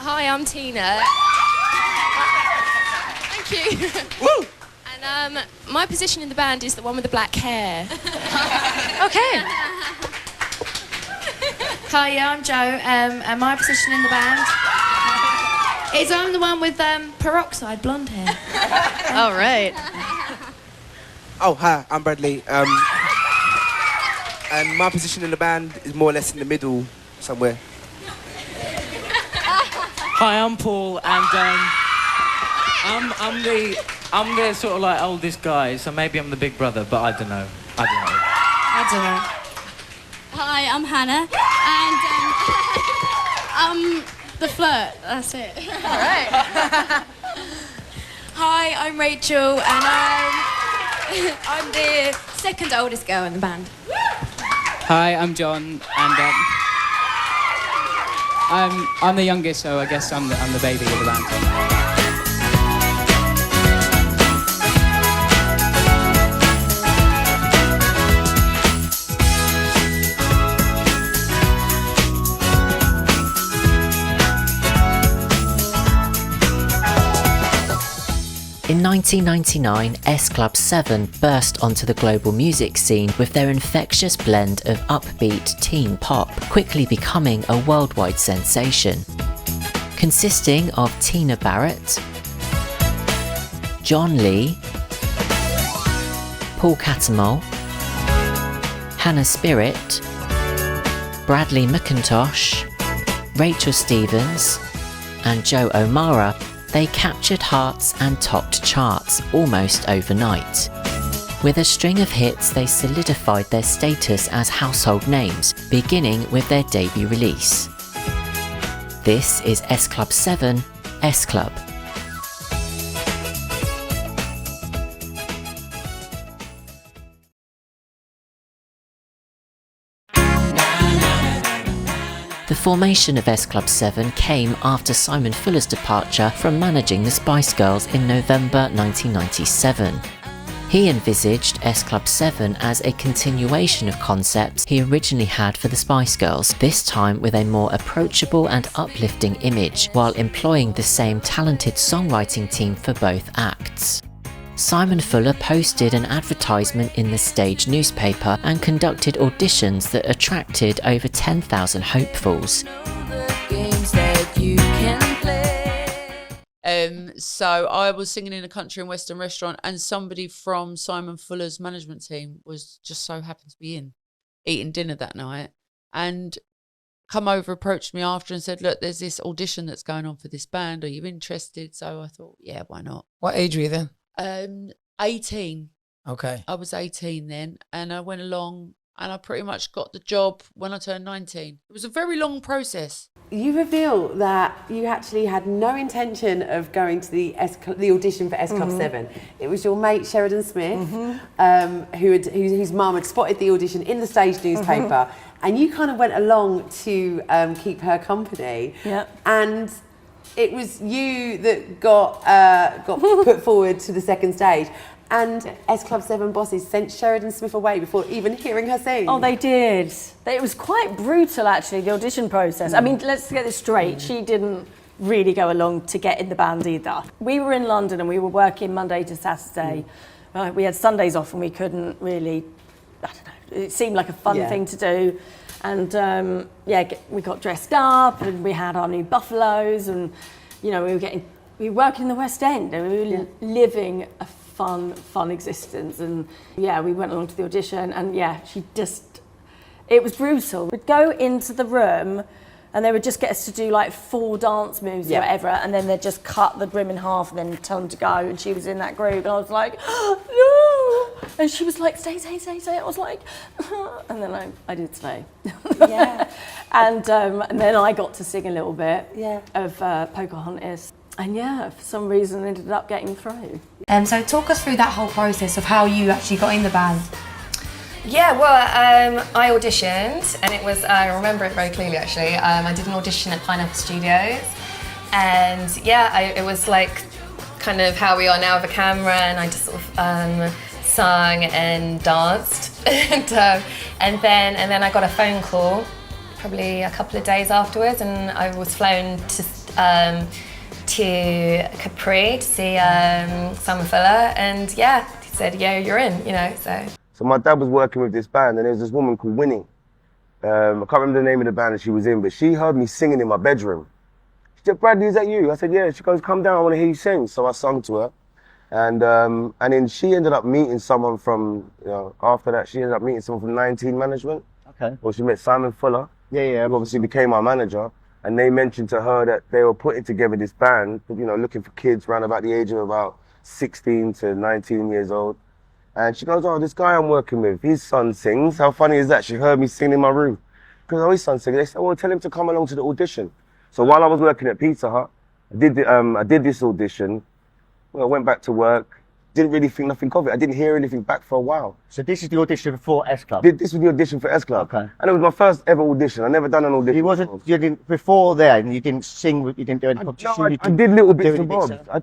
Hi, I'm Tina. Thank you. Woo! And my position in the band is the one with the black hair. Okay. Hi, yeah, I'm Jo, and my position in the band is I'm the one with peroxide blonde hair. All right. Oh, hi, I'm Bradley. And my position in the band is more or less in the middle somewhere. Hi, I'm Paul, and I'm the sort of like oldest guy, so maybe I'm the big brother, but I don't know. I don't know. Hi, I'm Hannah, and I'm the flirt. That's it. All right. Hi, I'm Rachel, and I'm the second oldest girl in the band. Hi, I'm John, and I'm the youngest, so I guess I'm the baby of the band. In 1999, S Club 7 burst onto the global music scene with their infectious blend of upbeat teen pop, quickly becoming a worldwide sensation. Consisting of Tina Barrett, John Lee, Paul Cattermole, Hannah Spirit, Bradley McIntosh, Rachel Stevens, and Joe O'Mara, they captured hearts and topped charts almost overnight. With a string of hits, they solidified their status as household names, beginning with their debut release. This is S Club 7, S Club. The formation of S Club 7 came after Simon Fuller's departure from managing the Spice Girls in November 1997. He envisaged S Club 7 as a continuation of concepts he originally had for the Spice Girls, this time with a more approachable and uplifting image, while employing the same talented songwriting team for both acts. Simon Fuller posted an advertisement in the Stage newspaper and conducted auditions that attracted over 10,000 hopefuls. So I was singing in a country and western restaurant, and somebody from Simon Fuller's management team was just so happened to be eating dinner that night, and come over, approached me after and said, look, there's this audition that's going on for this band. Are you interested? So I thought, yeah, why not? What age were you then? 18. Okay. I was 18 then, and I went along and I pretty much got the job when I turned 19. It was a very long process. You reveal that you actually had no intention of going to the audition for S Club 7. It was your mate Sheridan Smith, whose mum had spotted the audition in the Stage newspaper, and you kind of went along to keep her company. Yeah. And it was you that got put forward to the second stage. And S Club 7 bosses sent Sheridan Smith away before even hearing her sing. Oh, they did. It was quite brutal, actually, the audition process. I mean, let's get this straight. She didn't really go along to get in the band either. We were in London and we were working Monday to Saturday. We had Sundays off and we couldn't really, I don't know, it seemed like a fun thing to do. And we got dressed up and we had our new buffalos, and, you know, we were working in the West End and we were living a fun existence. And yeah, we went along to the audition, and yeah, it was brutal. We'd go into the room and they would just get us to do like 4 dance moves or whatever, and then they'd just cut the room in half and then tell them to go, and she was in that group and I was like, no! And she was like, stay. I was like, and then I did stay. Yeah. And then I got to sing a little bit of Pocahontas. And yeah, for some reason ended up getting through. So talk us through that whole process of how you actually got in the band. Yeah, well, I auditioned, and it was, I remember it very clearly actually. I did an audition at Pineapple Studios, and yeah, it was like kind of how we are now with a camera, and I just sort of sung and danced. and then I got a phone call probably a couple of days afterwards, and I was flown to to Capri to see Simon Fuller, and yeah, he said, yeah, you're in, you know, so. So my dad was working with this band, and there was this woman called Winnie. I can't remember the name of the band that she was in, but she heard me singing in my bedroom. She said, Bradley, is that you? I said, yeah. She goes, come down, I want to hear you sing. So I sung to her. And then she ended up meeting someone from, you know, after that, she ended up meeting someone from 19 Management. Okay. Well, she met Simon Fuller. Yeah. Who obviously became our manager. And they mentioned to her that they were putting together this band, you know, looking for kids around about the age of about 16 to 19 years old. And she goes, oh, this guy I'm working with, his son sings. How funny is that? She heard me sing in my room. Because, oh, his son sings. They said, well, tell him to come along to the audition. So while I was working at Pizza Hut, I did this audition. Well, I went back to work. Didn't really think nothing of it. I didn't hear anything back for a while. So this is the audition for S Club? This was the audition for S Club. Okay. And it was my first ever audition. I never done an audition. You didn't, before then, you didn't sing, you didn't do any competition? No, I did little bits and bobs. I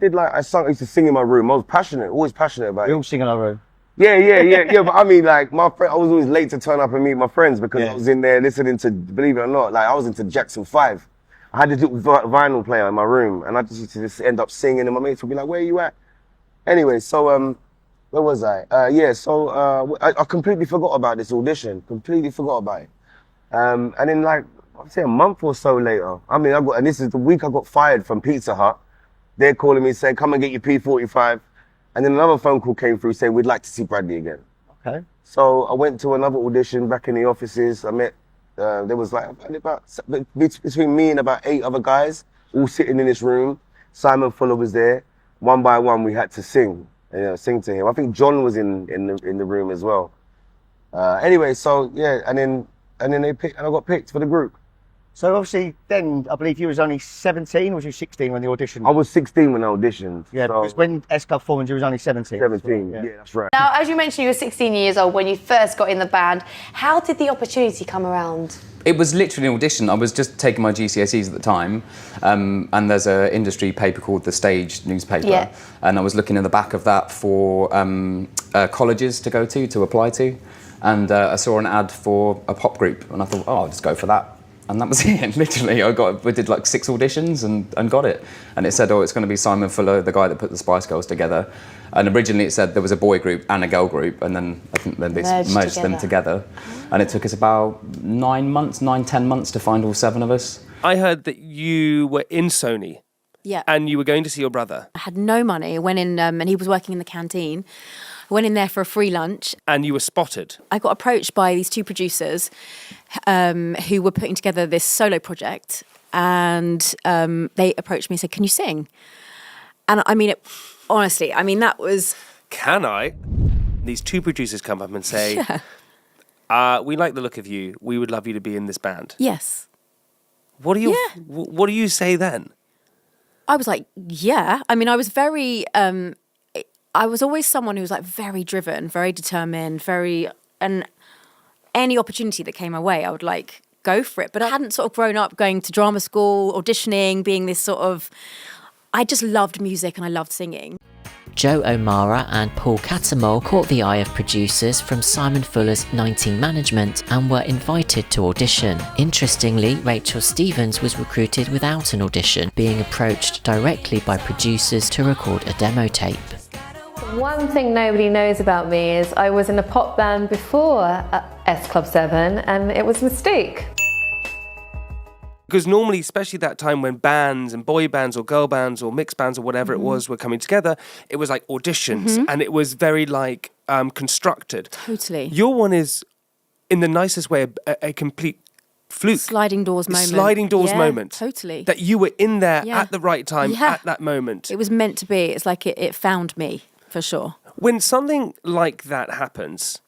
used to sing in my room. I was passionate, always passionate about it. We all sing in our room. Yeah, but I mean, like, I was always late to turn up and meet my friends because I was in there listening to, believe it or not, like, I was into Jackson 5. I had this little vinyl player in my room, and I just used to just end up singing, and my mates would be like, where are you at? Anyway, so, where was I? I completely forgot about this audition, completely forgot about it. And then, like, I'd say a month or so later, and this is the week I got fired from Pizza Hut. They're calling me saying, come and get your P45. And then another phone call came through saying, we'd like to see Bradley again. Okay. So I went to another audition back in the offices. I met, there was like about, between me and about 8 other guys, all sitting in this room. Simon Fuller was there. One by one, we had to sing to him. I think John was in the room as well. Anyway, so yeah, and then they picked, and I got picked for the group. So obviously then, I believe you was only 17, or was you 16 when the audition? I was 16 when I auditioned. Yeah, so because when S Club formed, you was only 17. 17, yeah, that's right. Now, as you mentioned, you were 16 years old when you first got in the band. How did the opportunity come around? It was literally an audition. I was just taking my GCSEs at the time, and there's an industry paper called The Stage newspaper, and I was looking in the back of that for colleges to go to apply to, and I saw an ad for a pop group, and I thought, oh, I'll just go for that. And that was it, literally. We did like 6 auditions and got it. And it said, oh, it's going to be Simon Fuller, the guy that put the Spice Girls together. And originally it said there was a boy group and a girl group, and then I think then they merged them together. And it took us about 10 months to find all 7 of us. I heard that you were in Sony. Yeah. And you were going to see your brother. I had no money. I went in, and he was working in the canteen. I went in there for a free lunch. And you were spotted. I got approached by these 2 producers who were putting together this solo project, and they approached me and said, can you sing? And I mean, honestly, that was... Can I? These 2 producers come up and say, we like the look of you. We would love you to be in this band. Yes. What do you say then? I was like, yeah. I was very... I was always someone who was like very driven, very determined, and any opportunity that came my way, I would like go for it. But I hadn't sort of grown up going to drama school, auditioning, being this sort of, I just loved music and I loved singing. Joe O'Mara and Paul Catamol caught the eye of producers from Simon Fuller's 19 Management and were invited to audition. Interestingly, Rachel Stevens was recruited without an audition, being approached directly by producers to record a demo tape. One thing nobody knows about me is I was in a pop band before S Club 7, and it was Mystique. Because normally, especially that time when bands and boy bands or girl bands or mixed bands or whatever it was were coming together, it was like auditions, and it was very like constructed. Totally. Your one is, in the nicest way, a complete fluke. Sliding doors moment. Sliding doors moment. Totally. That you were in there at the right time, at that moment. It was meant to be. It's like it found me, for sure. When something like that happens,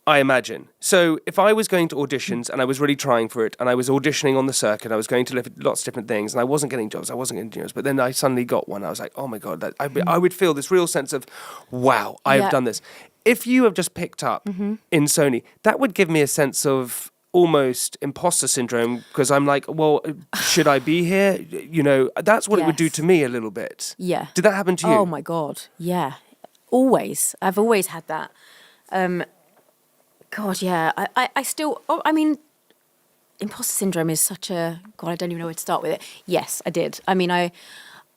I imagine. So if I was going to auditions and I was really trying for it and I was auditioning on the circuit, I was going to lots of different things and I wasn't getting jobs, but then I suddenly got one. I was like, oh my God, I would feel this real sense of, wow, I have done this. If you have just picked up in Sony, that would give me a sense of almost imposter syndrome, because I'm like, well, should I be here? You know, that's what it would do to me a little bit. Yeah. Did that happen to you? Oh my God, yeah. Always. I've always had that. God, yeah. I still, imposter syndrome is such a, God, I don't even know where to start with it. Yes, I did. I mean, I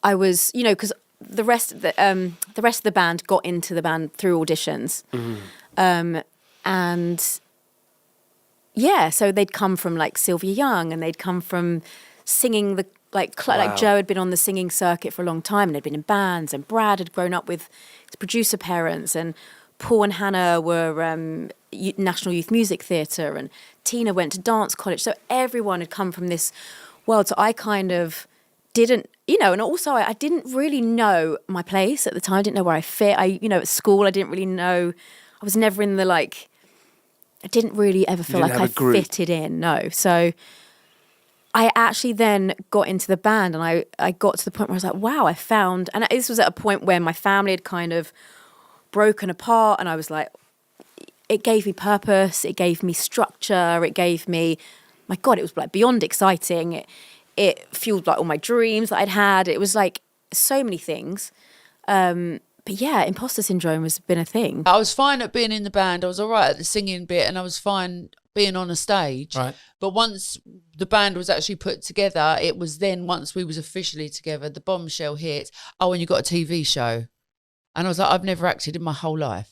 was, you know, because the rest of the band got into the band through auditions. And yeah, so they'd come from like Sylvia Young, and they'd come from singing like Joe had been on the singing circuit for a long time, and they'd been in bands, and Brad had grown up with his producer parents, and Paul and Hannah were National Youth Music Theatre, and Tina went to dance college. So everyone had come from this world. So I kind of didn't, you know, and also I didn't really know my place at the time. I didn't know where I fit. At school, I didn't really know. I was never in the like. I didn't really ever feel like I fitted in. No, so I actually then got into the band, and I got to the point where I was like, wow, I found. And this was at a point where my family had kind of broken apart, and I was like, it gave me purpose, it gave me structure, it gave me, my God, it was like beyond exciting. It fueled like all my dreams that I'd had. It was like so many things. But yeah, imposter syndrome has been a thing. I was fine at being in the band. I was all right at the singing bit, and I was fine being on a stage. Right. But once the band was actually put together, it was then once we was officially together, the bombshell hit. Oh, and you got a TV show. And I was like, I've never acted in my whole life.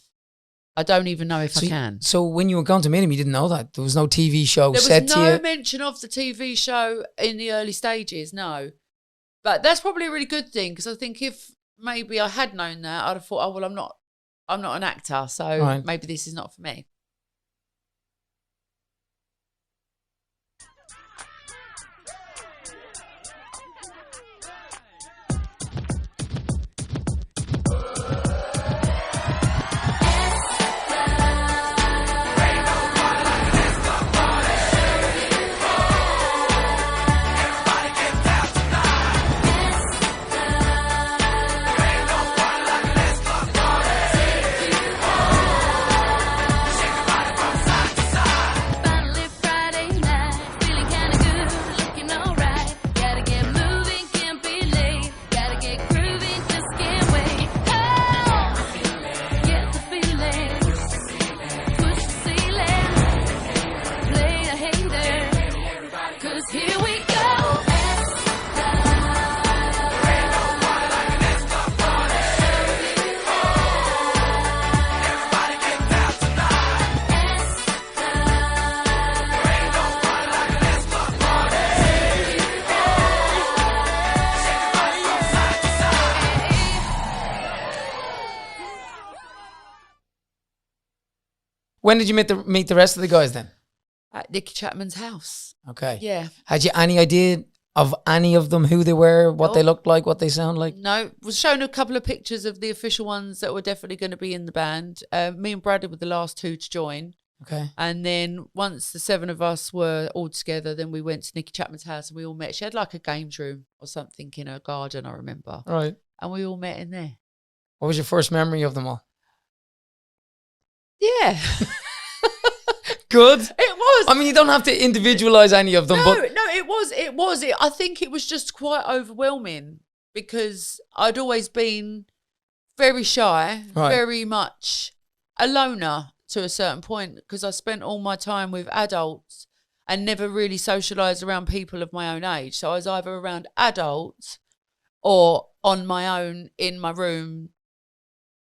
I don't even know if I can. So when you were going to meet him, you didn't know that? There was no TV show there set was to you? no mention of the TV show in the early stages, no. But that's probably a really good thing, because I think if maybe I had known that, I'd have thought, oh, well, I'm not an actor, so maybe this is not for me. When did you meet the rest of the guys then? At Nicky Chapman's house. Okay. Yeah. Had you any idea of any of them, who they were, what they looked like, what they sound like? No, was shown a couple of pictures of the official ones that were definitely going to be in the band. Me and Bradley were the last two to join. Okay. And then once the seven of us were all together, then we went to Nicky Chapman's house and we all met. She had like a games room or something in her garden, I remember. Right. And we all met in there. What was your first memory of them all? Yeah. Good. It was. I mean, you don't have to individualize any of them, No, but it was. I think it was just quite overwhelming because I'd always been very shy, very much a loner to a certain point, because I spent all my time with adults and never really socialised around people of my own age. So I was either around adults or on my own in my room,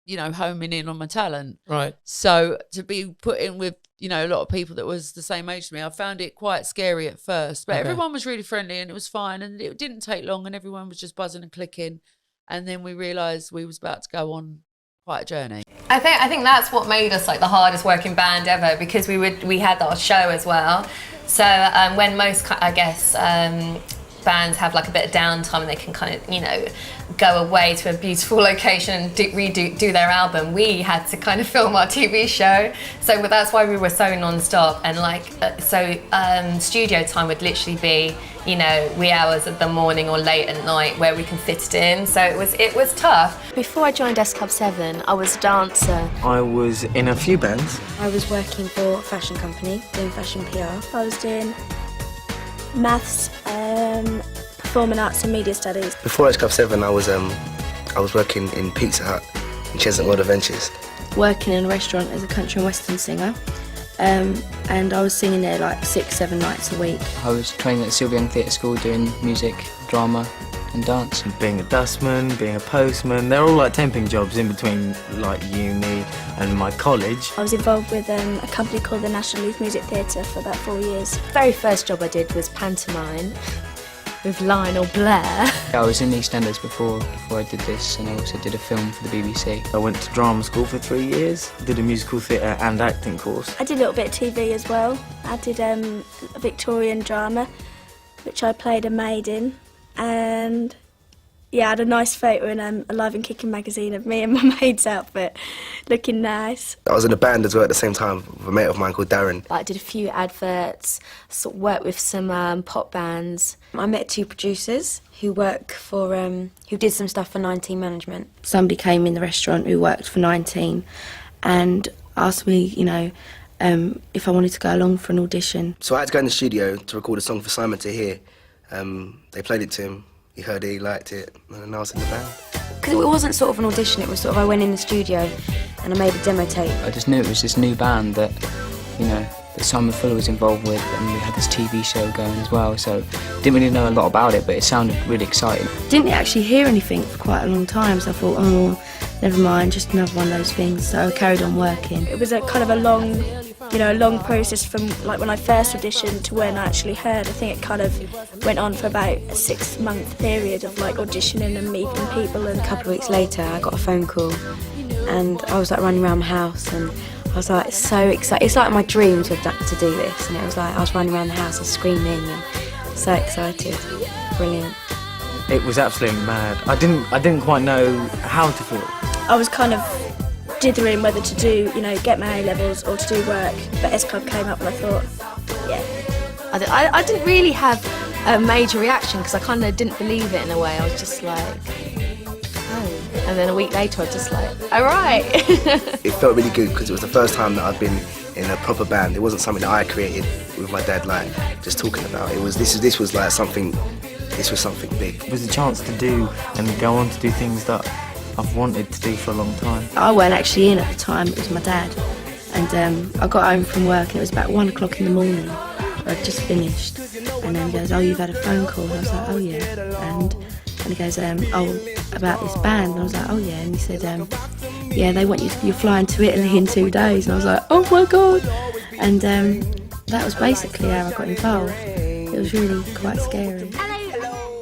you know, homing in on my talent. Right. So to be put in with, you know, a lot of people that was the same age as me, I found it quite scary at first. But everyone was really friendly and it was fine, and it didn't take long and everyone was just buzzing and clicking. And then we realised we was about to go on quite a journey. I think that's what made us like the hardest working band ever, because we had our show as well. So when most, I guess, bands have like a bit of downtime and they can kind of, you know, go away to a beautiful location and redo their album, we had to kind of film our TV show. So that's why we were so non-stop, and like studio time would literally be, you know, wee hours of the morning or late at night where we can fit it in. So it was tough. Before I joined S Club 7, I was a dancer. I was in a few bands. I was working for a fashion company, doing fashion PR. I was doing maths, performing arts and media studies. Before S Club 7, I was working in Pizza Hut in Cheshunt World Adventures. Working in a restaurant as a country and western singer. and I was singing there like 6-7 nights a week. I was training at Sylvian Theatre School doing music, drama and dance. Being a dustman, being a postman, they're all like temping jobs in between like uni and my college. I was involved with a company called the National Youth Music Theatre for about 4 years. The very first job I did was pantomime with Lionel Blair. I was in EastEnders before I did this, and I also did a film for the BBC. I went to drama school for 3 years, did a musical theatre and acting course. I did a little bit of TV as well. I did a Victorian drama, which I played a maid in, and yeah, I had a nice photo in Alive and Kicking magazine of me in my maid's outfit, looking nice. I was in a band as well at the same time with a mate of mine called Darren. I did a few adverts, sort of worked with some pop bands. I met 2 producers who work for, who did some stuff for 19 Management. Somebody came in the restaurant who worked for 19 and asked me, you know, if I wanted to go along for an audition. So I had to go in the studio to record a song for Simon to hear. They played it to him, he heard it, he liked it, and then I was in the band. Because it wasn't sort of an audition, it was sort of I went in the studio and I made a demo tape. I just knew it was this new band that, you know, that Simon Fuller was involved with, and we had this TV show going as well, so didn't really know a lot about it, but it sounded really exciting. Didn't actually hear anything for quite a long time, so I thought, oh, never mind, just another one of those things. So I carried on working. It was a kind of a long, you know, a long process from like when I first auditioned to when I actually heard. I think it kind of went on for about a 6-month period of like auditioning and meeting people. And a couple of weeks later, I got a phone call, and I was like running around my house, and I was like so excited. It's like my dream to do this, and it was like I was running around the house and screaming and so excited. Brilliant. It was absolutely mad. I didn't quite know how to feel. I was kind of dithering whether to do, you know, get my A-levels or to do work, but S Club came up and I thought, yeah. I didn't really have a major reaction because I kind of didn't believe it in a way. I was just like, oh. And then a week later I was just like, all right. It felt really good because it was the first time that I'd been in a proper band. It wasn't something that I created with my dad, like just talking about. It was this was like something. This was something big. It was a chance to do and go on to do things that I've wanted to do for a long time. I weren't actually in at the time. It was my dad, and I got home from work and it was about 1 o'clock in the morning. I'd just finished, and then he goes, "Oh, you've had a phone call." And I was like, "Oh yeah," and he goes, "Oh, about this band." And I was like, "Oh yeah," and he said, "Yeah, they want you. You're flying to Italy in 2 days." And I was like, "Oh my god!" And that was basically how I got involved. It was really quite scary.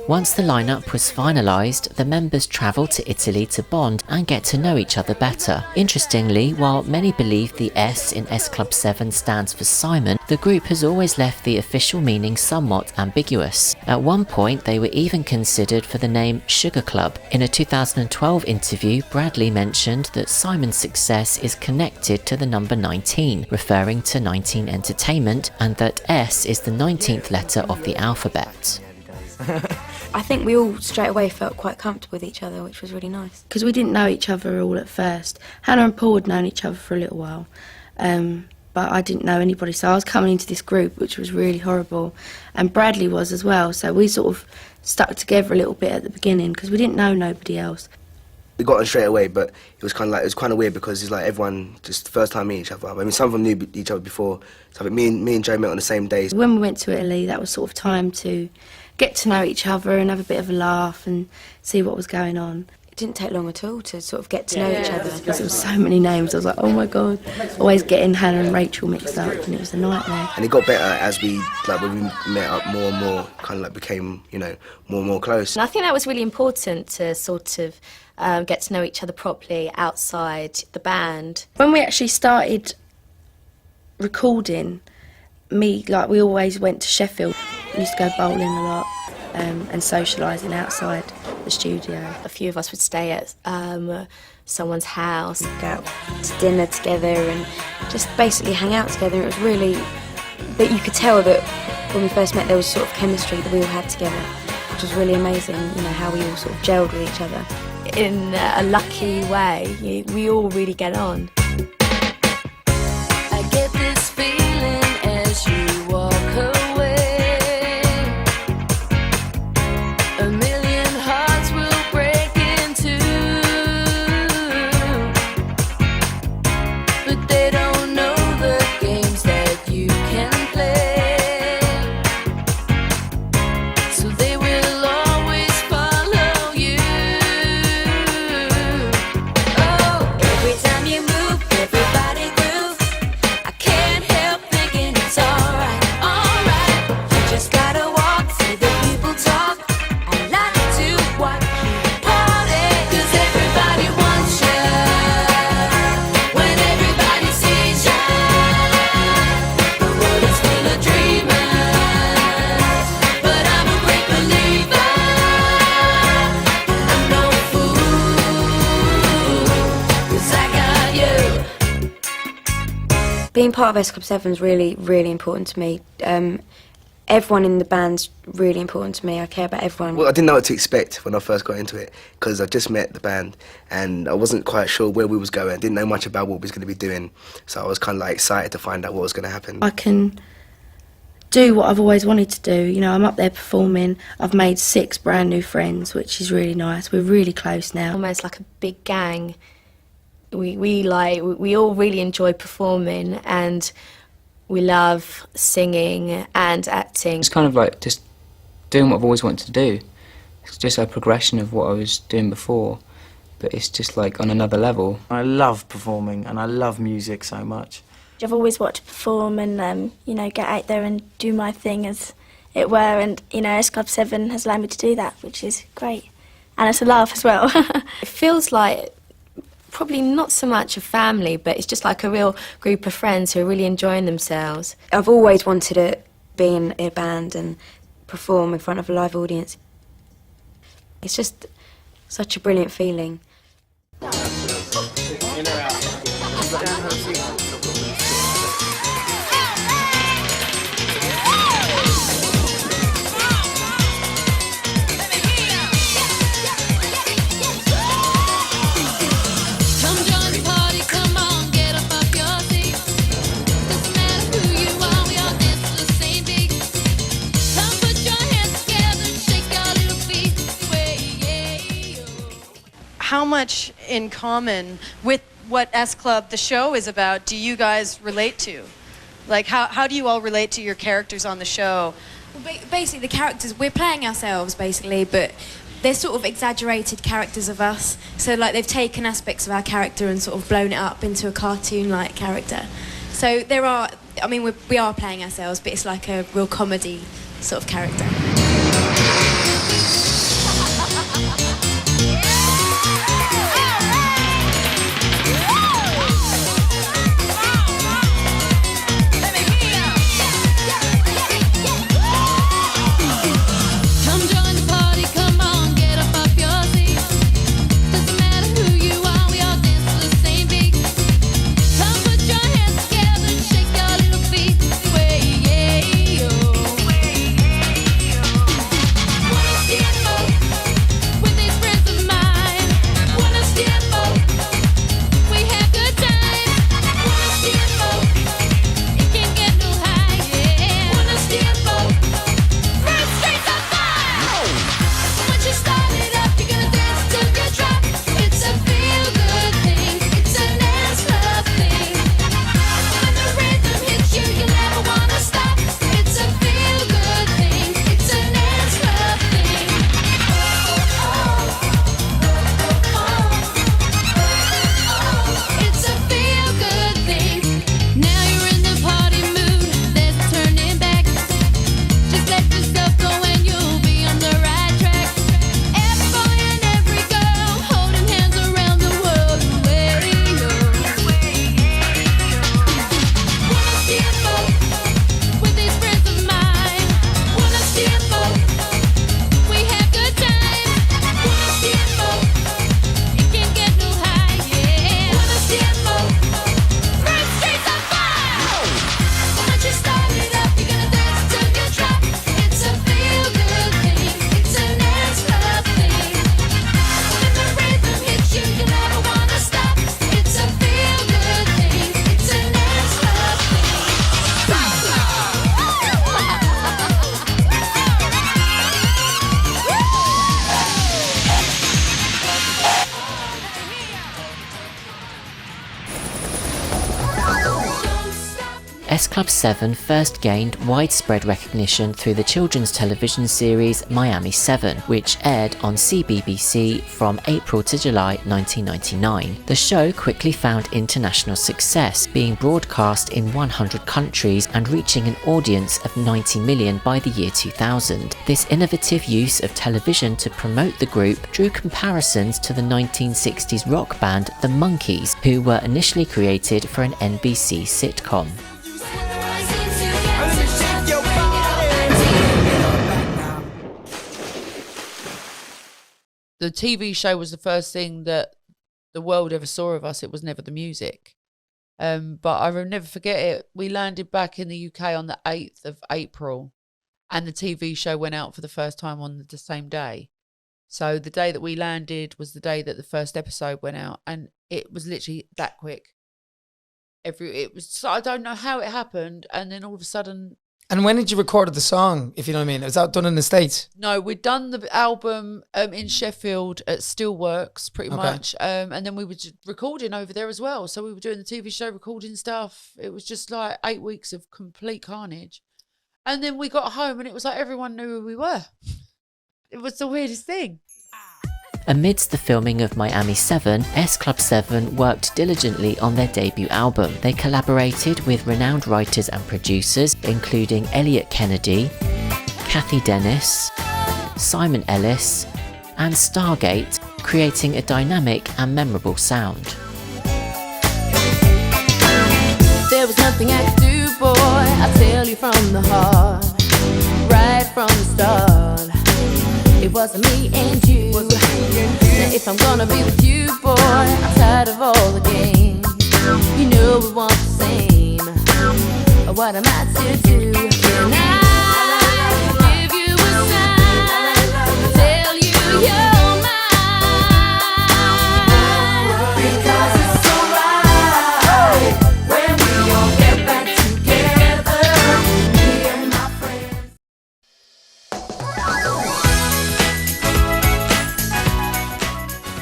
Once the lineup was finalised, the members travelled to Italy to bond and get to know each other better. Interestingly, while many believe the S in S Club 7 stands for Simon, the group has always left the official meaning somewhat ambiguous. At one point, they were even considered for the name Sugar Club. In a 2012 interview, Bradley mentioned that Simon's success is connected to the number 19, referring to 19 Entertainment, and that S is the 19th letter of the alphabet. I think we all straight away felt quite comfortable with each other, which was really nice. Because we didn't know each other all at first. Hannah and Paul had known each other for a little while, but I didn't know anybody, so I was coming into this group, which was really horrible, and Bradley was as well, so we sort of stuck together a little bit at the beginning because we didn't know nobody else. We got on straight away, but it was kind of weird because it's like everyone just the first time meeting each other. I mean, some of them knew each other before. So I think me and Joe met on the same days. When we went to Italy, that was sort of time to get to know each other and have a bit of a laugh and see what was going on. It didn't take long at all to sort of get to know each other. There was so many names. I was like, oh my god, always getting Hannah and Rachel mixed up, and it was a nightmare. And it got better as we when we met up more and more, kind of like became, you know, more and more close. And I think that was really important to sort of get to know each other properly outside the band. When we actually started recording, we always went to Sheffield. We used to go bowling a lot and socialising outside the studio. A few of us would stay at someone's house, go out to dinner together and just basically hang out together. It was really, that you could tell that when we first met there was sort of chemistry that we all had together, which was really amazing, you know, how we all sort of gelled with each other. In a lucky way, we all really get on. I get this feeling as you walk away. A million hearts will break in two, but they don't know the games that Being part of S Club 7 is really, really important to me. Everyone in the band's really important to me. I care about everyone. Well, I didn't know what to expect when I first got into it because I just met the band and I wasn't quite sure where we was going. I didn't know much about what we was going to be doing, so I was kind of like excited to find out what was going to happen. I can do what I've always wanted to do. You know, I'm up there performing. I've made 6 brand new friends, which is really nice. We're really close now. Almost like a big gang. We all really enjoy performing and we love singing and acting. It's kind of like just doing what I've always wanted to do. It's just a progression of what I was doing before, but it's just like on another level. I love performing and I love music so much. I've always wanted to perform and, you know, get out there and do my thing, as it were. And, you know, S Club 7 has allowed me to do that, which is great. And it's a laugh as well. It feels like probably not so much a family, but it's just like a real group of friends who are really enjoying themselves. I've always wanted to be in a band and perform in front of a live audience. It's just such a brilliant feeling. How much in common with what S Club, the show, is about, do you guys relate to? Like, how do you all relate to your characters on the show? Well, basically, the characters, we're playing ourselves, basically, but they're sort of exaggerated characters of us. So, like, they've taken aspects of our character and sort of blown it up into a cartoon-like character. So there are, I mean, we are playing ourselves, but it's like a real comedy sort of character. S Club 7 first gained widespread recognition through the children's television series Miami 7, which aired on CBBC from April to July 1999. The show quickly found international success, being broadcast in 100 countries and reaching an audience of 90 million by the year 2000. This innovative use of television to promote the group drew comparisons to the 1960s rock band The Monkees, who were initially created for an NBC sitcom. The TV show was the first thing that the world ever saw of us. It was never the music. But I will never forget it. We landed back in the UK on the 8th of April, and the TV show went out for the first time on the same day. So the day that we landed was the day that the first episode went out, and it was literally that quick. I don't know how it happened, and then all of a sudden. And when did you record the song, if you know what I mean? Was that done in the States? No, we'd done the album in Sheffield at Steelworks, pretty much. And then we were just recording over there as well. So we were doing the TV show, recording stuff. It was just like 8 weeks of complete carnage. And then we got home and it was like everyone knew who we were. It was the weirdest thing. Amidst the filming of Miami 7, S Club 7 worked diligently on their debut album. They collaborated with renowned writers and producers, including Elliot Kennedy, Kathy Dennis, Simon Ellis, and Stargate, creating a dynamic and memorable sound. There was nothing I could do, boy, I tell you from the heart, right from the start. It wasn't me and you. Now if I'm gonna be with you, boy, I'm tired of all the games. You know we want the same. What am I to do? Can I give you a sign? Tell you you're mine. Because it's alright when we all get back together. Me and my friends.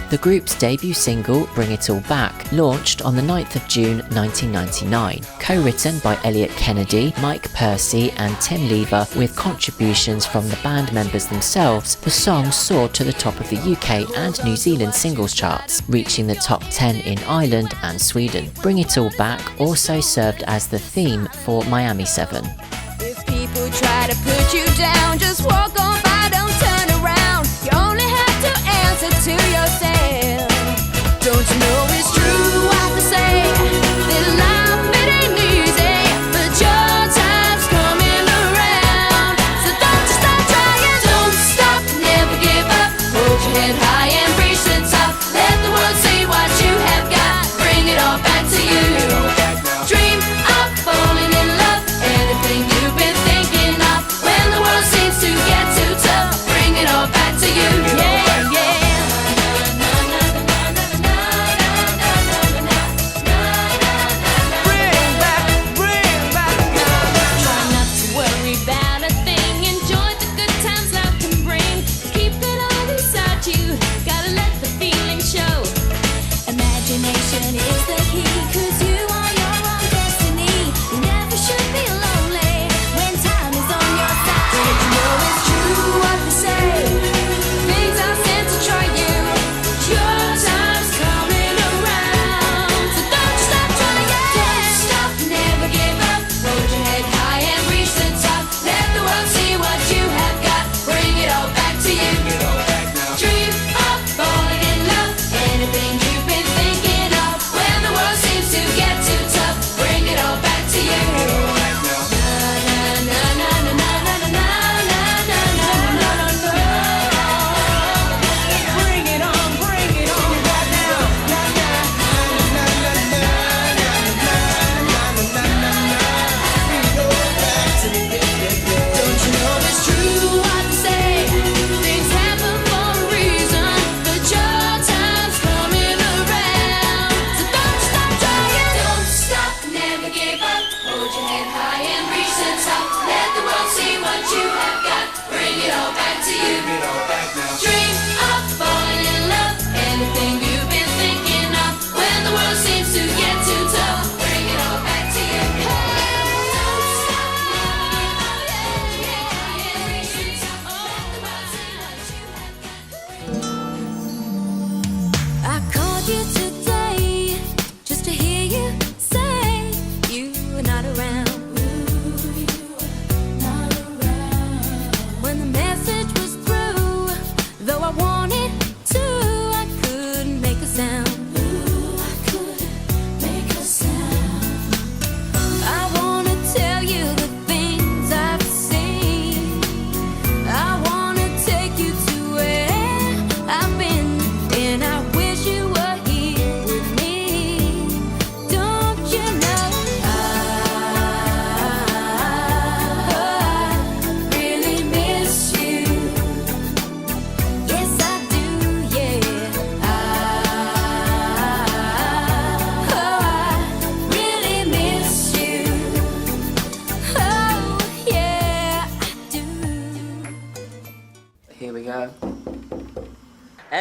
The group's debut single, Bring It All Back, launched on the 9th of June 1999. Co-written by Elliot Kennedy, Mike Percy and Tim Lever, with contributions from the band members themselves, the song soared to the top of the UK and New Zealand singles charts, reaching the top 10 in Ireland and Sweden. Bring It All Back also served as the theme for Miami 7. If people try to put you down, just walk on by, don't turn around. You only have to answer to yourself. Don't you know it's true what they say, that life it ain't easy, but your time's coming around. So don't you stop trying, don't stop, never give up. Hold your head high and reach the top. Let the world see what you have got. Bring it all back to you. Dream of falling in love, anything you've been thinking of. When the world seems to get too tough, bring it all back to you. Yeah, yeah.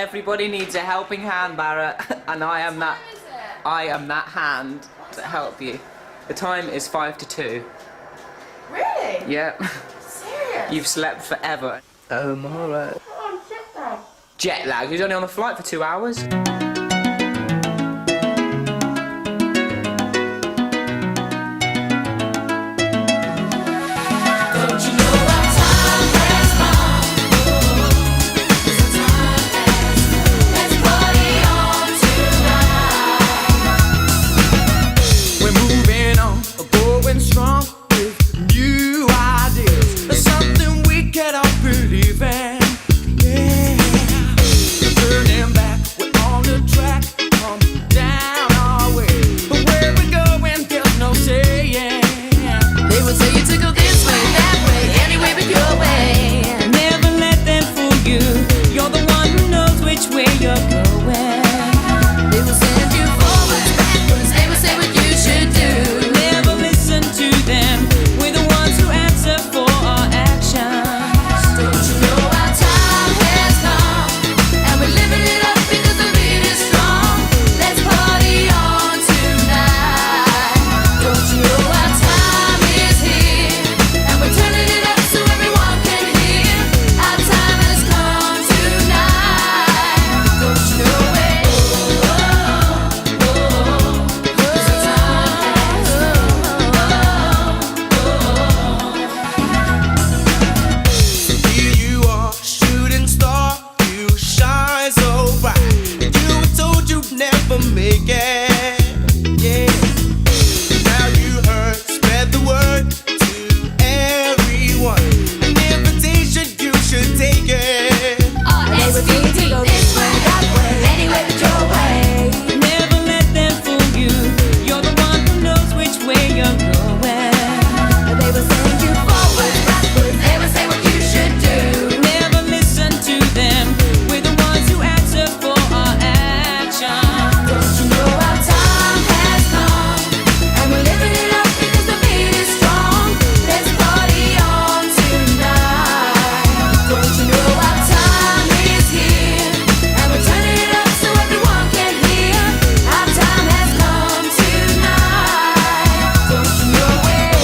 Everybody needs a helping hand, Barrett, and I am that hand to help you. The time is 5 to 2. Really? Yeah. Serious? You've slept forever. I'm alright. Jet lag. He was only on the flight for 2 hours. Strong with new ideas. There's something we cannot believe in. Yeah. Turning back, we're on the track. Come down our way. But where we're going, there's no saying. They will tell you to go this way, that way, anyway but your way. Never let them fool you. You're the one who knows which way you're going. They will send you forwards, backwards. They will say what you should do. To them, we're the ones who answer for our actions. Don't you know our time has come, and we're living it up because the beat is strong. Let's party on tonight. Don't you know our time is here, and we're turning it up so everyone can hear. Our time has come tonight. Don't you know it? Never make it, yeah. Now you heard, spread the word to everyone. An invitation, you should take it. SVD, this way, that way, anyway but your way. Never let them fool you. You're the one who knows which way you're going. They will send you forward, backwards. They will say what you should do. Never listen to them. We're the ones who answer for our actions. Don't you know our time has come, and we're living it up because the beat is strong. Let's party on tonight. Don't you know our time is here, and we're turning it up so everyone can hear. Our time has come tonight. Don't you know it?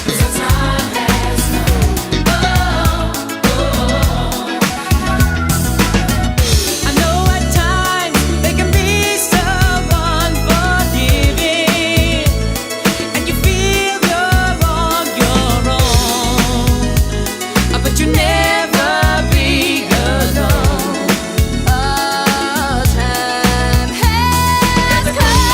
'Cause our time has come. I know at times they can be so unforgiving, and you feel you're on your own, but you never be alone. Our time has come.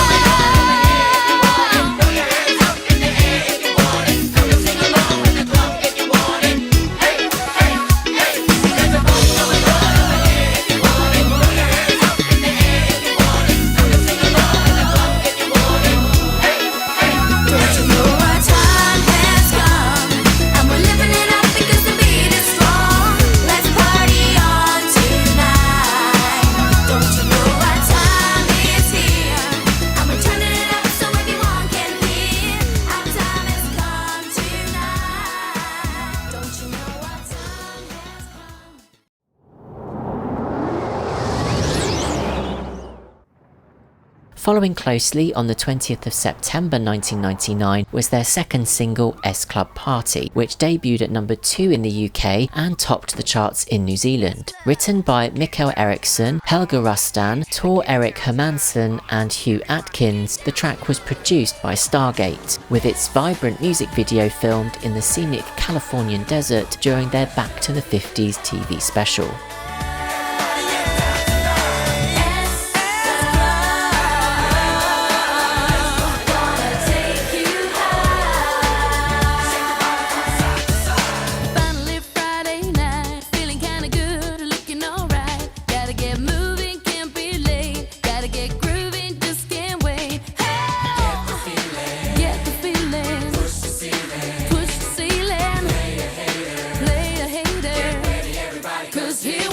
Throw your hands up in the air if you want it. Come and sing along with the club if you want it. Hey, hey, hey. There's a party going on over here if you want it. Throw your hands up in the air if you want it. Come and sing along with the club if you want it. Hey, hey. Don't you know our time has come, and we're living it up because the beat is strong. Let's party on tonight. Don't you know our time is here, and we're turning it up so everyone can hear. Our time has come tonight. Don't you know our time has come? Following closely on the 20th of September 1999 was their second single, S Club Party, which debuted at number 2 in the UK and topped the charts in New Zealand. Written by Mikael Eriksson, Helga Rustan, Tor Erik Hermansson and Hugh Atkins, the track was produced by Stargate, with its vibrant music video filmed in the scenic Californian desert during their Back to the 50s TV special. Finally Friday night, feeling kinda good, looking alright. Gotta get moving, can't be late. Gotta get grooving, just can't wait. Get the feeling, push the ceiling, play a hater, get ready everybody, 'cause here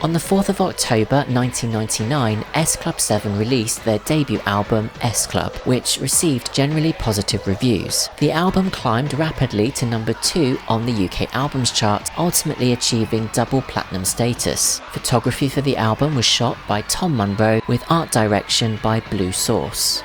On the 4th of October 1999, S Club 7 released their debut album, S Club, which received generally positive reviews. The album climbed rapidly to number 2 on the UK Albums Chart, ultimately achieving double platinum status. Photography for the album was shot by Tom Munro, with art direction by Blue Source.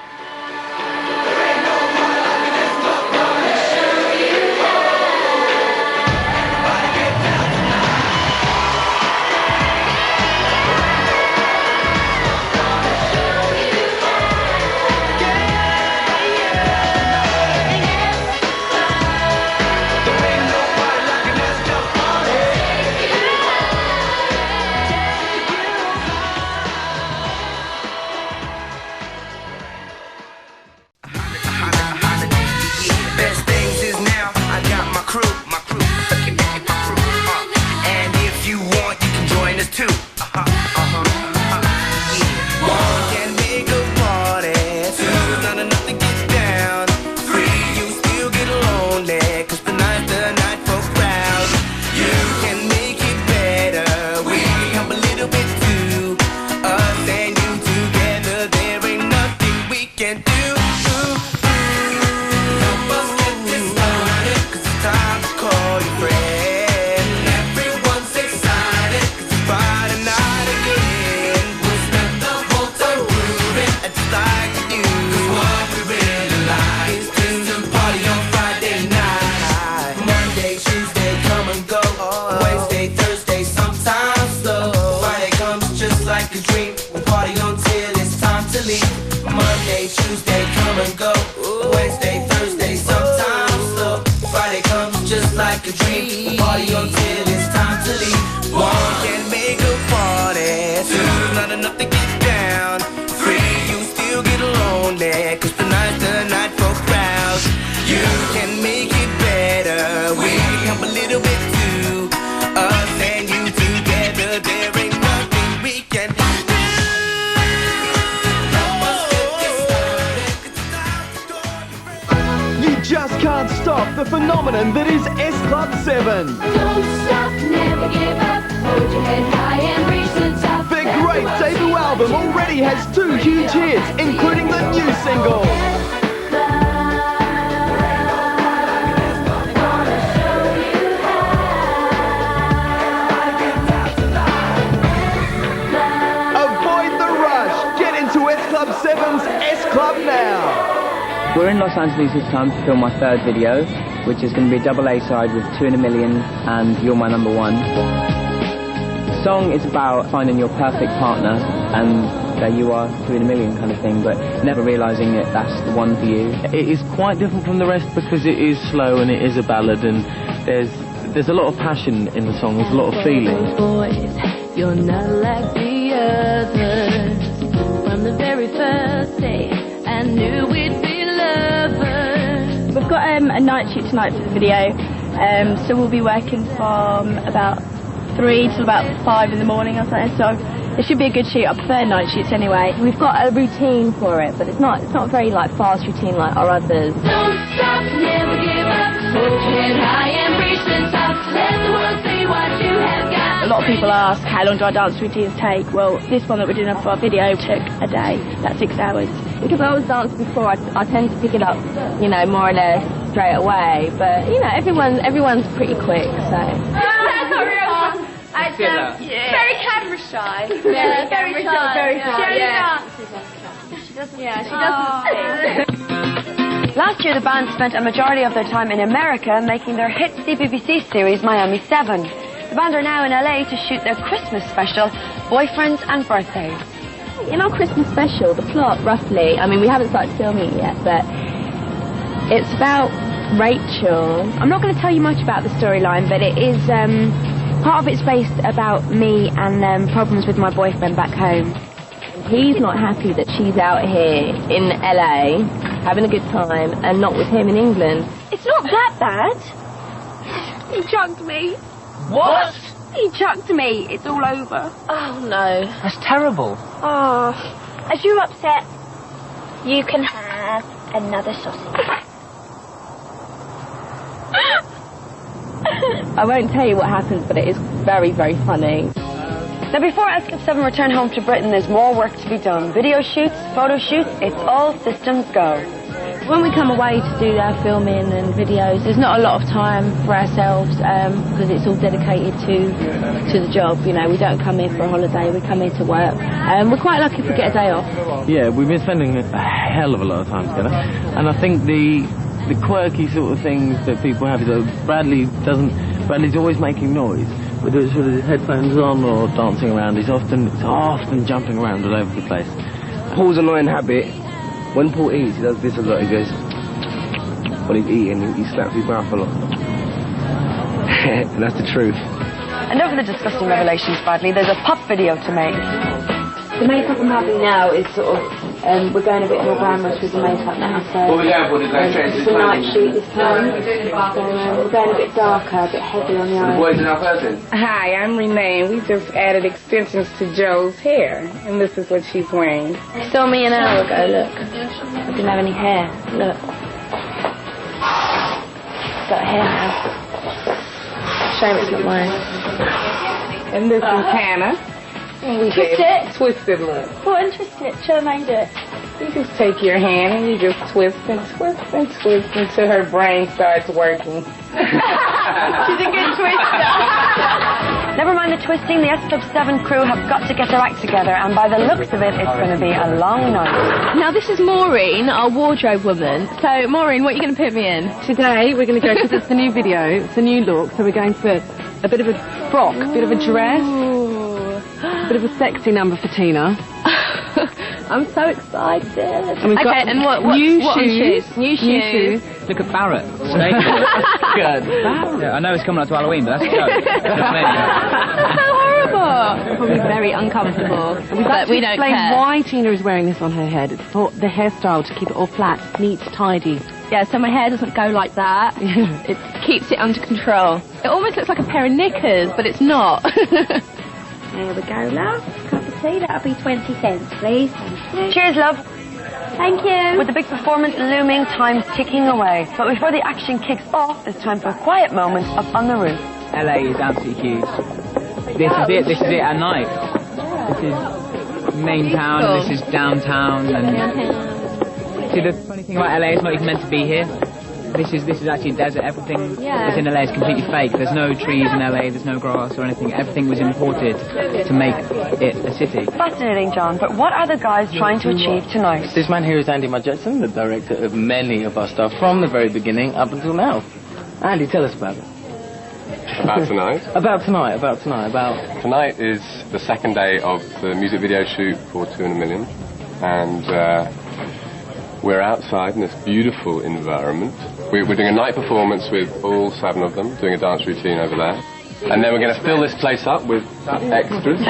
The phenomenon that is S Club 7. Don't stop, never give up, hold your head high and reach the top. Their great debut album already has 2 huge hits, including the new single. Avoid the rush. Get into S Club 7's S Club now. We're in Los Angeles this time to film my 3rd video, which is going to be a double A-side with 2 in a Million and You're My Number One. The song is about finding your perfect partner and there you are, 2 in a million kind of thing, but never realising that that's the one for you. It is quite different from the rest because it is slow and it is a ballad, and there's a lot of passion in the song, there's a lot of feeling. Boys, you're not like the others. From the very first day, I knew we'd be lovers. We've got a night shoot tonight for the video, so we'll be working from about 3 till about 5 in the morning or something, so it should be a good shoot. I prefer night shoots anyway. We've got a routine for it, but it's not a very like fast routine like our others. Don't stop, never give up, hold your head high and reach the top. Let the world see what you have got. A lot of people ask, how long do our dance routines take? Well, this one that we're doing for our video took a day, that's 6 hours. Because I was danced before, I tend to pick it up, you know, more or less straight away. But, you know, everyone's pretty quick, so. Very camera shy. Yeah, very shy. Very shy. Yeah, she doesn't sing. Last year, the band spent a majority of their time in America making their hit CBBC series Miami 7. The band are now in LA to shoot their Christmas special, Boyfriends and Birthdays. In our Christmas special, the plot, roughly, I mean, we haven't started filming it yet, but it's about Rachel. I'm not going to tell you much about the storyline, but it is, part of it's based about me and problems with my boyfriend back home. He's not happy that she's out here in LA, having a good time, and not with him in England. It's not that bad. He chucked me. What? He chucked me. It's all over. Oh, no. That's terrible. Oh, as you're upset, you can have another sausage. I won't tell you what happens, but it is very, very funny. Now, before S Club 7 return home to Britain, there's more work to be done. Video shoots, photo shoots, it's all systems go. When we come away to do our filming and videos, there's not a lot of time for ourselves because it's all dedicated to the job. You know, we don't come here for a holiday, we come here to work. We're quite lucky if we get a day off. Yeah, we've been spending a hell of a lot of time together, and I think the quirky sort of things that people have is that Bradley's always making noise, whether it's with his headphones on or dancing around. He's often jumping around all over the place. Paul's annoying habit, when Paul eats, he does this a lot. He goes, when he's eating, he slaps his mouth a lot. And that's the truth. Enough of the disgusting revelations, Bradley. There's a pop video to make. The makeup I'm having now is sort of, we're going a bit more glamorous with the makeup now, so What we going for? it's a night shoot this time, so we're going a bit darker, a bit heavy on the eyes. The boys in our person. Hi, I'm Renee. We just added extensions to Joe's hair, and this is what she's wearing. They saw me an hour ago, look. I didn't have any hair, look. Got hair now. Shame it's not mine. And this is Hannah. We Twist it. Twisted look. What, and twist it. Show made it. You just take your hand and you just twist and twist and twist until her brain starts working. She's a good twister. Never mind the twisting, the S Club 7 crew have got to get their act together, and by the looks of it, it's going to be a long night. Now, this is Maureen, our wardrobe woman. So, Maureen, what are you going to put me in? Today, we're going to go, because it's the new video, it's a new look, so we're going for a bit of a frock, a bit of a dress, a bit of a sexy number for Tina. I'm so excited. And we've got okay, and what new on shoes. New shoes. Look at Barrett. Good. Yeah, I know it's coming up to Halloween, but that's a joke. So horrible. Probably very uncomfortable. But we don't explain care. why Tina is wearing this on her head. It's for the hairstyle to keep it all flat, neat, tidy. Yeah, so my hair doesn't go like that. It keeps it under control. It almost looks like a pair of knickers, but it's not. There we go, love. Cup of tea, that'll be 20 cents, please. Cheers, love. Thank you. With the big performance looming, time's ticking away. But before the action kicks off, it's time for a quiet moment up on the roof. LA is absolutely huge. This is it at night. This is main town, and this is downtown. And see, the funny thing about LA, it's not even meant to be here. This is actually desert. Everything that's in LA is completely fake. There's no trees in LA, there's no grass or anything. Everything was imported to make it a city. Fascinating, John, but what are the guys trying to achieve tonight? This man here is Andy Madgetson, the director of many of our stuff from the very beginning up until now. Andy, tell us about it. About tonight? About tonight. Tonight is the second day of the music video shoot for 2 in a Million, and we're outside in this beautiful environment. We're doing a night performance with all 7 of them, doing a dance routine over there. And then we're going to fill this place up with extras.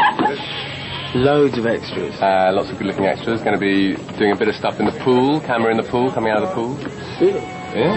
Loads of extras. Lots of good-looking extras. Going to be doing a bit of stuff in the pool, camera in the pool, coming out of the pool. Really? Yeah.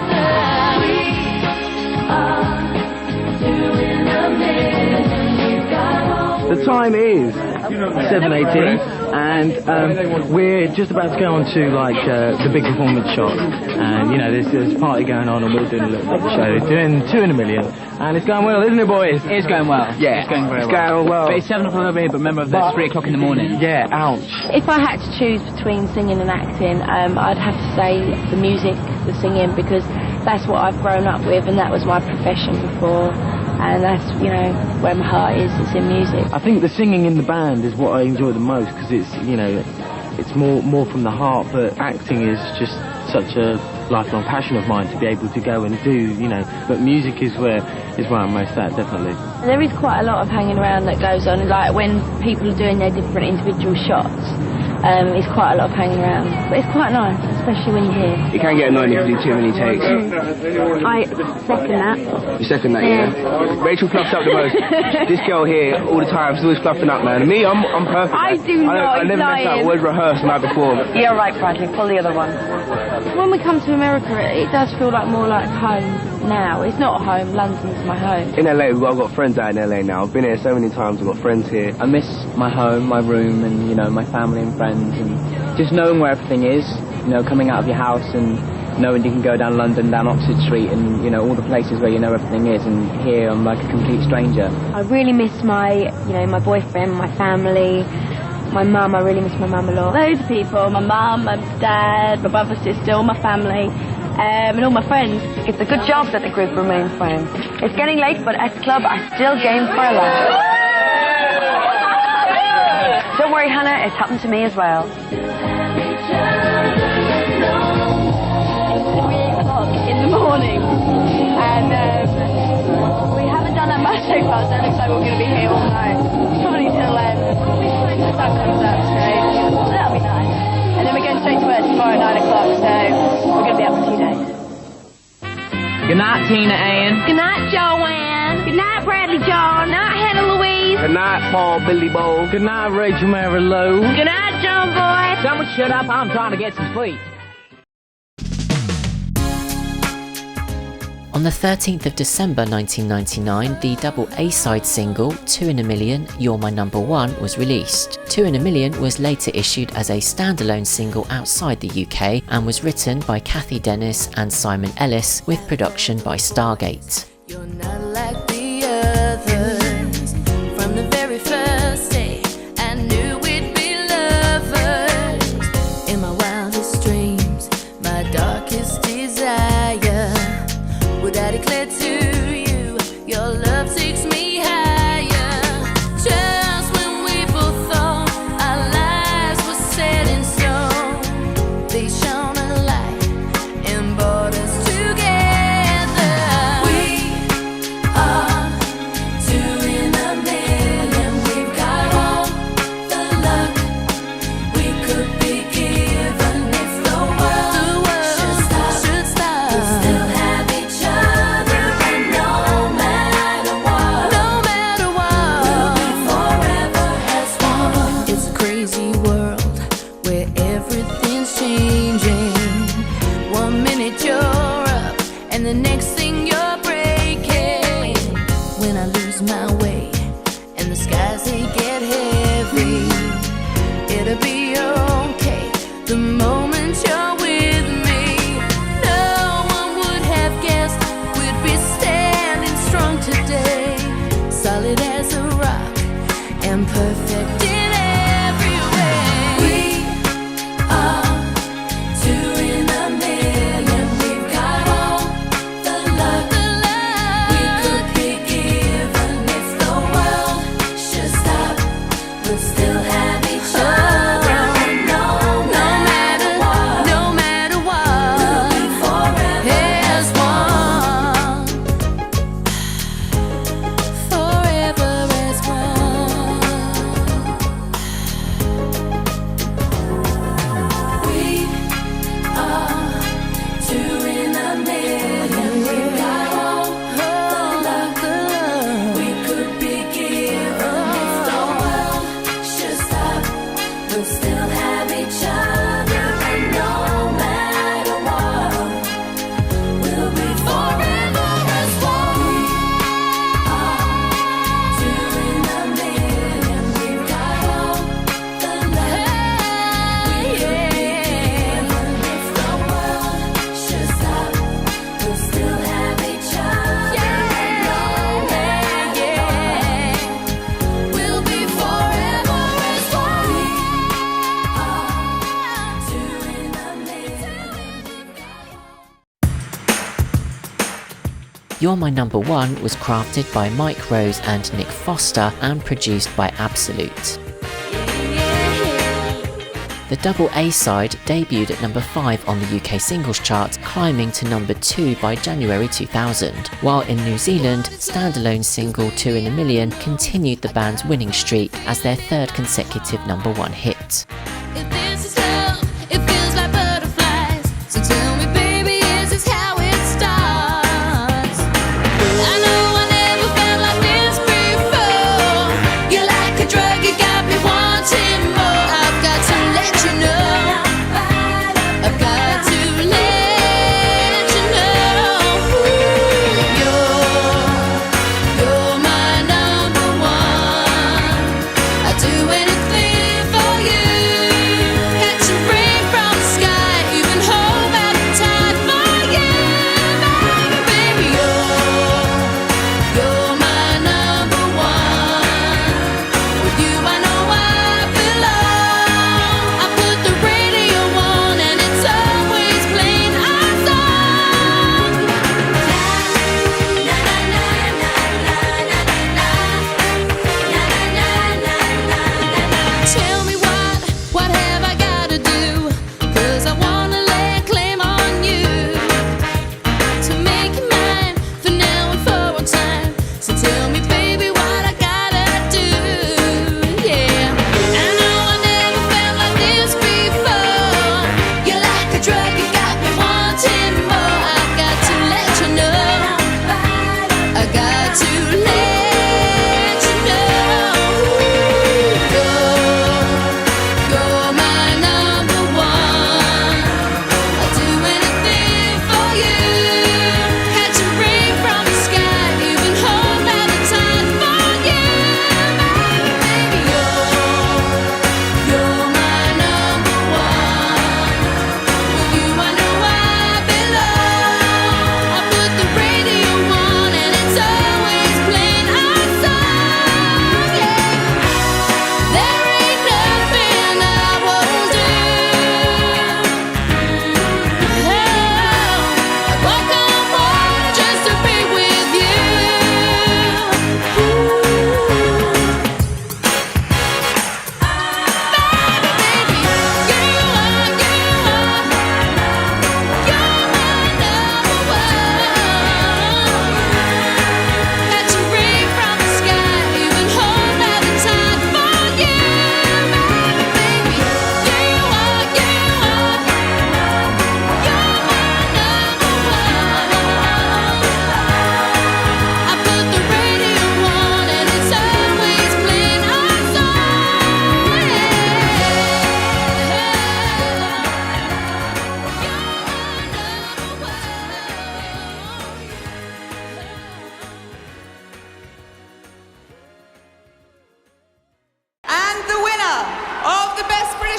The time is 7:18, and we're just about to go on to the big performance shot. And you know, there's a party going on, and we're doing a little bit of the show, doing 2 in a Million, and it's going well, isn't it, boys? It's going well. Yeah, it's going very it's going well. But it's 7 o'clock over here, but remember, that's 3 o'clock in the morning. Yeah, ouch. If I had to choose between singing and acting, I'd have to say the music, the singing, because that's what I've grown up with, and that was my profession before. And that's, you know, where my heart is, it's in music. I think the singing in the band is what I enjoy the most, because it's, you know, it's more from the heart, but acting is just such a lifelong passion of mine to be able to go and do, you know, but music is where I'm most at, definitely. There is quite a lot of hanging around that goes on, like when people are doing their different individual shots. It's quite a lot of hanging around, but it's quite nice, especially when you're here. It can get annoying if you do too many takes. I second that. You second that, yeah? Rachel fluffs up the most. This girl here, all the time, she's always fluffing up, man. Me, I'm perfect. I do not, I never mess up. Always rehearse the night before. You're right, Bradley. Pull the other one. When we come to America, it does feel like more like home now. It's not home. London's my home. In LA, I've got friends out in LA now. I've been here so many times. I've got friends here. I miss my home, my room, and you know, my family and friends, and just knowing where everything is. You know, coming out of your house and knowing you can go down London, down Oxford Street, and you know all the places where you know everything is, and here I'm like a complete stranger. I really miss my boyfriend, my family, my mum. I really miss my mum a lot. Loads of people, my mum, my dad, my brother, sister, all my family, and all my friends. It's a good job that the group remain friends. It's getting late, but S Club are still game for a laugh. Don't worry, Hannah, it's happened to me as well. In the morning, and we haven't done that much so far, so it looks like we're going to be here all night. Probably till the sun comes up, so that'll be nice. And then we're going straight to work tomorrow at 9 o'clock, so we're going to be up for 2 days. Good night, Tina Ann. Good night, Joanne. Good night, Bradley John. Good night, Hannah Louise. Good night, Paul Billy Bo. Good night, Rachel Mary Lou. Good night, John Boy. Someone shut up, I'm trying to get some sleep. On the 13th of December 1999, the double A-side single 2 in a Million, You're My Number One was released. 2 in a Million was later issued as a standalone single outside the UK and was written by Kathy Dennis and Simon Ellis with production by Stargate. You're not like the others. From the very first day, I knew we'd be lovers. In my wildest dreams, my darkest desire, would I declare to you, your love takes me higher. Just when we both thought our lives were set in stone, they shone a light and brought us together. We are 2 in a million. We've got all the luck we could be given. If the world should stop, we'll still have each other, and no matter what, we'll be forever as one. It's a crazy world where everything's changing. 1 minute you're up, and the next thing you're breaking. When I lose my way, and the skies they get heavy, it'll be okay the moment you're with me. No one would have guessed we'd be standing strong today, solid as a rock and perfect in every way. We are 2 in a million. We've got all the luck we could be given. If the world should stop, we'll still have each other. And no matter what, we'll be forever as one. Forever as one. We are 2 in a million. We've got all the luck we could be given. If the world should stop, we'll still have each other. And no matter what, we'll be forever as one. We are 2 in a million. We've got all the luck we could be given. If the world should stop, we'll still have each other. And no matter what, we'll be forever as one. We are 2 in a million. You're My Number One was crafted by Mike Rose and Nick Foster and produced by Absolute. The double A-side debuted at number 5 on the UK singles chart, climbing to number 2 by January 2000, while in New Zealand, standalone single 2 in a Million continued the band's winning streak as their 3rd consecutive number 1 hit. If this is love, it feels like butterflies. So tell me, baby, is this how it starts? I know I never felt like this before. You're like a drug, you got me wanting more. I've got to let you know. I've got to let you know. You're my number one. I'd do anything for you.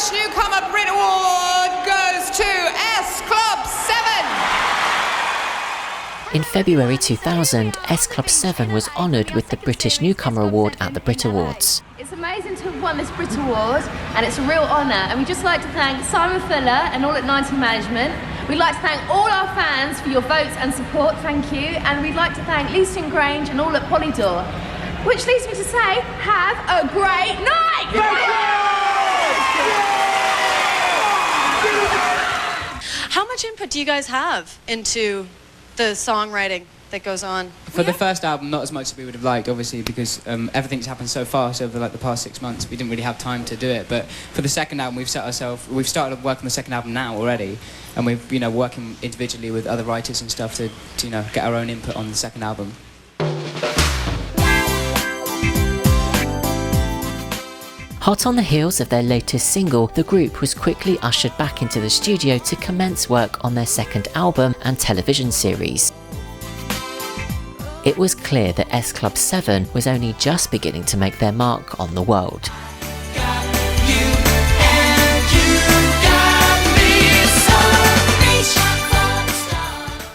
British Newcomer Brit Award goes to S Club 7. In February 2000, S Club 7 was honoured with the British Newcomer Award at the Brit Awards. It's amazing to have won this Brit Award, and it's a real honour. And we'd just like to thank Simon Fuller and All at 90 Management. We'd like to thank all our fans for your votes and support, thank you. And we'd like to thank Leaston Grange and All at Polydor. Which leads me to say, have a great night! How much input do you guys have into the songwriting that goes on? For the first album, not as much as we would have liked, obviously, because everything's happened so fast over like the past 6 months. We didn't really have time to do it. But for the second album, we've started working on the second album now already, and we've working individually with other writers and stuff to get our own input on the second album. Hot on the heels of their latest single, the group was quickly ushered back into the studio to commence work on their second album and television series. It was clear that S Club 7 was only just beginning to make their mark on the world.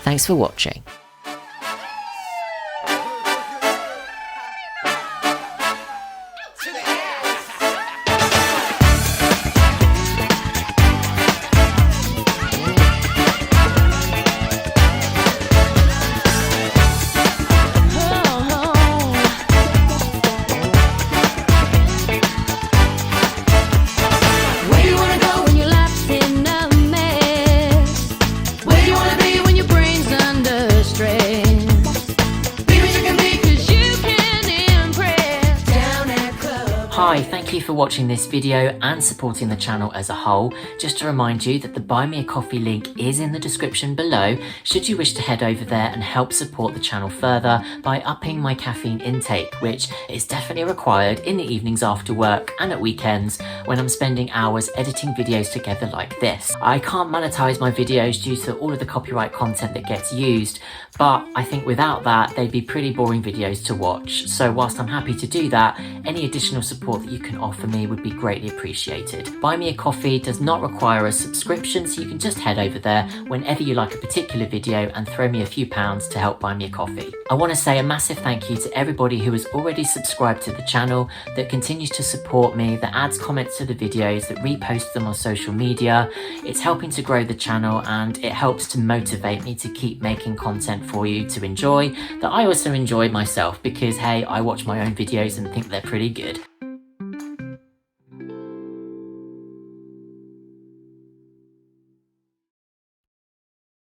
Thanks for watching. Hi, thank you for watching this video and supporting the channel as a whole. Just to remind you that the Buy Me a Coffee link is in the description below, should you wish to head over there and help support the channel further by upping my caffeine intake, which is definitely required in the evenings after work and at weekends when I'm spending hours editing videos together like this. I can't monetize my videos due to all of the copyright content that gets used, but I think without that they'd be pretty boring videos to watch. So whilst I'm happy to do that, any additional support that you can offer me would be greatly appreciated. Buy Me a Coffee does not require a subscription, so you can just head over there whenever you like a particular video and throw me a few pounds to help buy me a coffee. I want to say a massive thank you to everybody who has already subscribed to the channel, that continues to support me, that adds comments to the videos, that reposts them on social media. It's helping to grow the channel and it helps to motivate me to keep making content for you to enjoy, that I also enjoy myself, because hey, I watch my own videos and think they're pretty good.